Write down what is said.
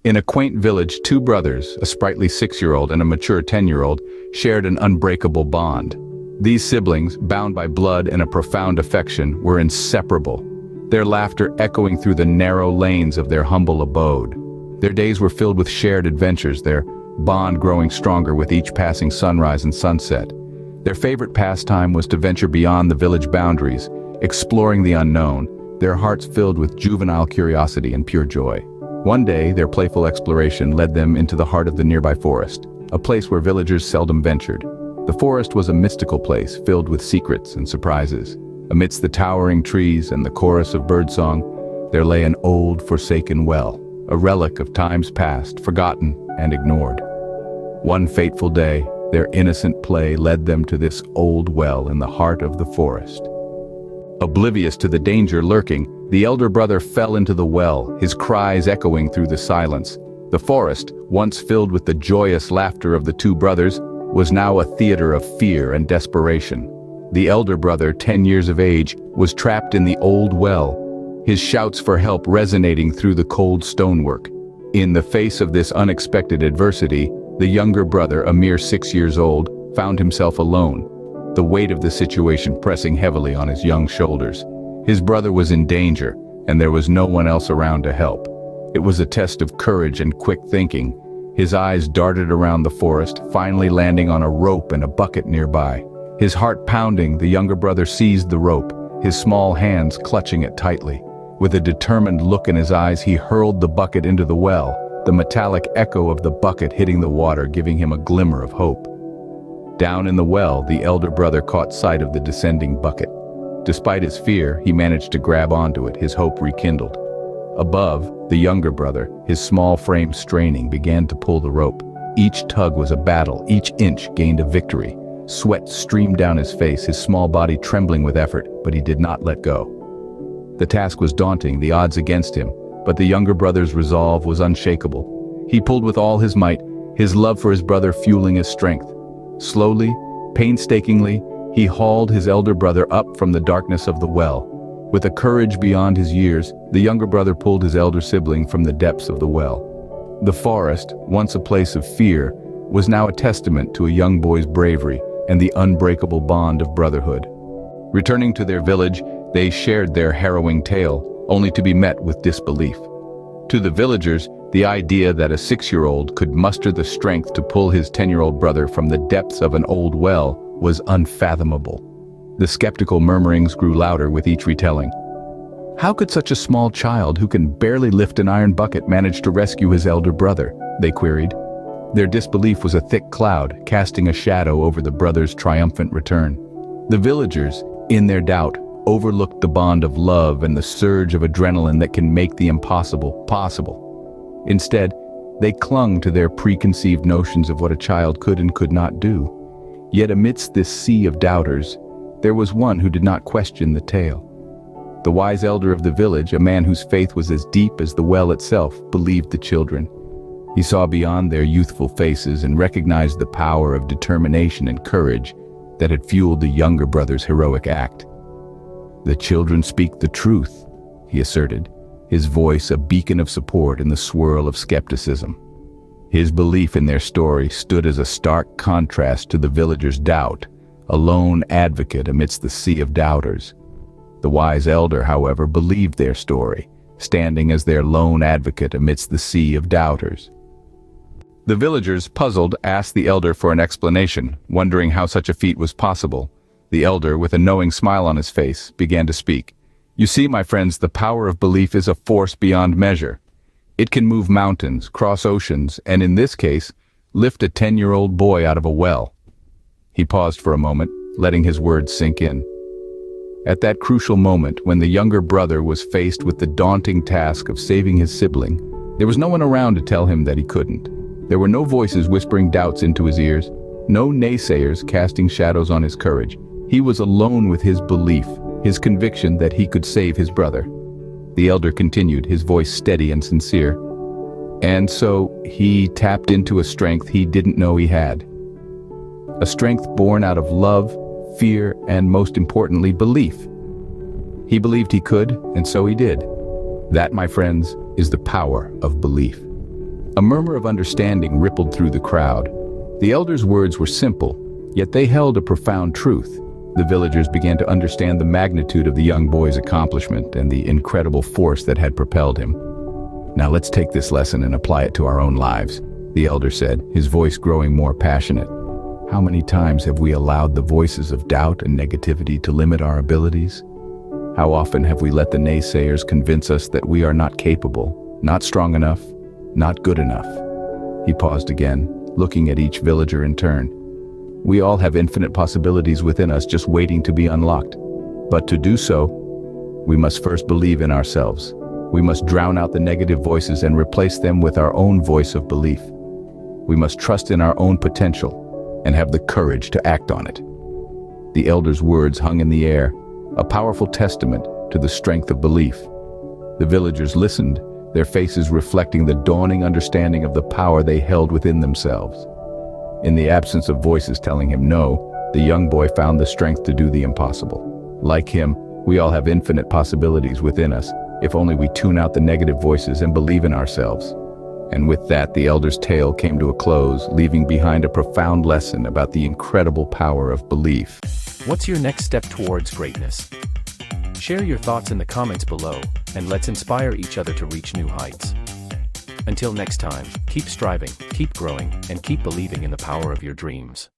In a quaint village, two brothers, a sprightly 6-year-old and a mature 10-year-old, shared an unbreakable bond. These siblings, bound by blood and a profound affection, were inseparable, their laughter echoing through the narrow lanes of their humble abode. Their days were filled with shared adventures, their bond growing stronger with each passing sunrise and sunset. Their favorite pastime was to venture beyond the village boundaries, exploring the unknown, their hearts filled with juvenile curiosity and pure joy. One day, their playful exploration led them into the heart of the nearby forest, a place where villagers seldom ventured. The forest was a mystical place filled with secrets and surprises. Amidst the towering trees and the chorus of birdsong, there lay an old, forsaken well, a relic of times past, forgotten and ignored. One fateful day, their innocent play led them to this old well in the heart of the forest. Oblivious to the danger lurking, the elder brother fell into the well, his cries echoing through the silence. The forest, once filled with the joyous laughter of the two brothers, was now a theater of fear and desperation. The elder brother, 10 years of age, was trapped in the old well, his shouts for help resonating through the cold stonework. In the face of this unexpected adversity, the younger brother, a mere 6 years old, found himself alone, the weight of the situation pressing heavily on his young shoulders. His brother was in danger, and there was no one else around to help. It was a test of courage and quick thinking. His eyes darted around the forest, finally landing on a rope and a bucket nearby. His heart pounding, the younger brother seized the rope, his small hands clutching it tightly. With a determined look in his eyes, he hurled the bucket into the well, the metallic echo of the bucket hitting the water giving him a glimmer of hope. Down in the well, the elder brother caught sight of the descending bucket. Despite his fear, he managed to grab onto it, his hope rekindled. Above, the younger brother, his small frame straining, began to pull the rope. Each tug was a battle, each inch gained a victory. Sweat streamed down his face, his small body trembling with effort, but he did not let go. The task was daunting, the odds against him, but the younger brother's resolve was unshakable. He pulled with all his might, his love for his brother fueling his strength. Slowly, painstakingly, he hauled his elder brother up from the darkness of the well. With a courage beyond his years, the younger brother pulled his elder sibling from the depths of the well. The forest, once a place of fear, was now a testament to a young boy's bravery and the unbreakable bond of brotherhood. Returning to their village, they shared their harrowing tale, only to be met with disbelief. To the villagers, the idea that a 6-year-old could muster the strength to pull his 10-year-old brother from the depths of an old well was unfathomable. The skeptical murmurings grew louder with each retelling. How could such a small child who can barely lift an iron bucket manage to rescue his elder brother? They queried. Their disbelief was a thick cloud, casting a shadow over the brothers' triumphant return. The villagers, in their doubt, overlooked the bond of love and the surge of adrenaline that can make the impossible possible. Instead, they clung to their preconceived notions of what a child could and could not do. Yet amidst this sea of doubters, there was one who did not question the tale. The wise elder of the village, a man whose faith was as deep as the well itself, believed the children. He saw beyond their youthful faces and recognized the power of determination and courage that had fueled the younger brother's heroic act. "The children speak the truth," he asserted, his voice a beacon of support in the swirl of skepticism. His belief in their story stood as a stark contrast to the villagers' doubt, a lone advocate amidst the sea of doubters. The wise elder, however, believed their story, standing as their lone advocate amidst the sea of doubters. The villagers, puzzled, asked the elder for an explanation, wondering how such a feat was possible. The elder, with a knowing smile on his face, began to speak. "You see, my friends, the power of belief is a force beyond measure. It can move mountains, cross oceans, and in this case, lift a 10-year-old boy out of a well." He paused for a moment, letting his words sink in. At that crucial moment, when the younger brother was faced with the daunting task of saving his sibling, there was no one around to tell him that he couldn't. There were no voices whispering doubts into his ears, no naysayers casting shadows on his courage. He was alone with his belief, his conviction that he could save his brother. The elder continued, his voice steady and sincere. And so he tapped into a strength he didn't know he had. A strength born out of love, fear, and most importantly, belief. He believed he could, and so he did. That, my friends, is the power of belief. A murmur of understanding rippled through the crowd. The elders' words were simple, yet they held a profound truth. The villagers began to understand the magnitude of the young boy's accomplishment and the incredible force that had propelled him. "Now let's take this lesson and apply it to our own lives," the elder said, his voice growing more passionate. "How many times have we allowed the voices of doubt and negativity to limit our abilities? How often have we let the naysayers convince us that we are not capable, not strong enough, not good enough?" He paused again, looking at each villager in turn. "We all have infinite possibilities within us just waiting to be unlocked. But to do so, we must first believe in ourselves. We must drown out the negative voices and replace them with our own voice of belief. We must trust in our own potential and have the courage to act on it." The elder's words hung in the air, a powerful testament to the strength of belief. The villagers listened, their faces reflecting the dawning understanding of the power they held within themselves. In the absence of voices telling him no, the young boy found the strength to do the impossible. Like him, we all have infinite possibilities within us, if only we tune out the negative voices and believe in ourselves. And with that, the elder's tale came to a close, leaving behind a profound lesson about the incredible power of belief. What's your next step towards greatness? Share your thoughts in the comments below, and let's inspire each other to reach new heights. Until next time, keep striving, keep growing, and keep believing in the power of your dreams.